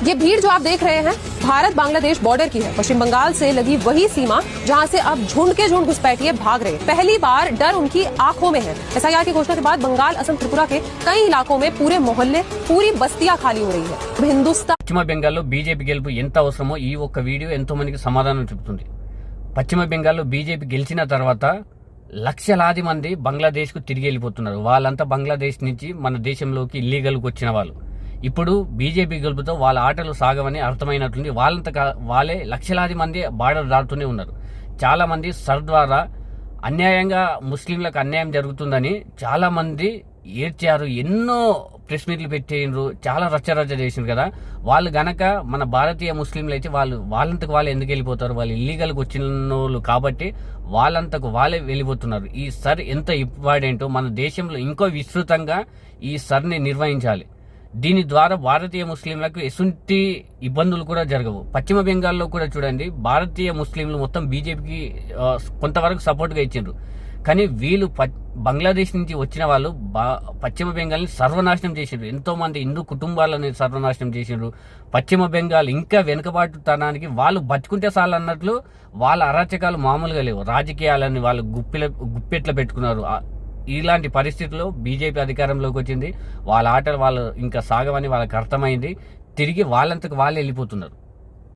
ये भीड़ जो आप देख रहे हैं भारत बांग्लादेश बॉर्डर की है। पश्चिम बंगाल से लगी वही सीमा जहां से अब झुंड के झुंड घुसपैठिए भाग रहे हैं। पहली बार डर उनकी आंखों में है। एसआईआर की घोषणा के बाद बंगाल, असम, त्रिपुरा के कई इलाकों में पूरे मोहल्ले, पूरी बस्तियां खाली हो रही है। हिंदुस्तान పశ్చిమ బెంగాల్లో బీజేపీ గెలుపు ఎంత అవసరమో ఈ ఒక్క వీడియో ఎంతో మందికి సమాధానం చెబుతుంది. పశ్చిమ బెంగాల్లో బీజేపీ గెలిచిన తర్వాత లక్షలాది మంది బంగ్లాదేశ్కు తిరిగి వెళ్ళిపోతున్నారు. వాళ్ళంతా బంగ్లాదేశ్ నుంచి మన దేశంలోకి ఇల్లీగల్కి వచ్చిన వాళ్ళు. ఇప్పుడు బీజేపీ గెలుపుతో వాళ్ళ ఆటలు సాగవని అర్థమైనట్లుంది. వాళ్ళంతా వాళ్ళే లక్షలాది మంది బార్డర్ దాటుతూనే ఉన్నారు. చాలా మంది సర్ ద్వారా అన్యాయంగా ముస్లింలకు అన్యాయం జరుగుతుందని చాలా మంది ఏడ్చారు. ఎన్నో ప్రెస్ మీట్లు పెట్టిండ్రు, చాలా రచ్చరచ్చ చేసిండ్రు కదా. వాళ్ళు గనక మన భారతీయ ముస్లింలు అయితే వాళ్ళంతకు వాళ్ళు ఎందుకు వెళ్ళిపోతారు? వాళ్ళు ఇల్లీగల్కి వచ్చిన వాళ్ళు కాబట్టి వాళ్ళంతకు వాళ్ళే వెళ్ళిపోతున్నారు. ఈ సర్ ఎంత ఇంపార్టెంటో మన దేశంలో ఇంకో విస్తృతంగా ఈ సర్ని నిర్వహించాలి. దీని ద్వారా భారతీయ ముస్లింలకు ఎసుంటి ఇబ్బందులు కూడా జరగవు. పశ్చిమ బెంగాల్లో కూడా చూడండి, భారతీయ ముస్లింలు మొత్తం బీజేపీకి కొంతవరకు సపోర్ట్గా ఇచ్చిండ్రు. కానీ వీళ్ళు బంగ్లాదేశ్ నుంచి వచ్చిన వాళ్ళు పశ్చిమ బెంగాల్ని సర్వనాశనం చేసిండ్రు. ఎంతో మంది హిందూ కుటుంబాలను సర్వనాశనం చేసిండ్రు. పశ్చిమ బెంగాల్ ఇంకా వెనుకబాటుతనానికి వాళ్ళు బతుకుంటే చాలు అన్నట్లు వాళ్ళ అరాచకాలు మామూలుగా లేవు. రాజకీయాలని వాళ్ళు గుప్పెట్లో పెట్టుకున్నారు. ఇలాంటి పరిస్థితుల్లో బీజేపీ అధికారంలోకి వచ్చింది. వాళ్ళ ఆటలు వాళ్ళు ఇంకా సాగవని వాళ్ళకి అర్థమైంది. తిరిగి వాళ్ళంతకు వాళ్ళు వెళ్ళిపోతున్నారు.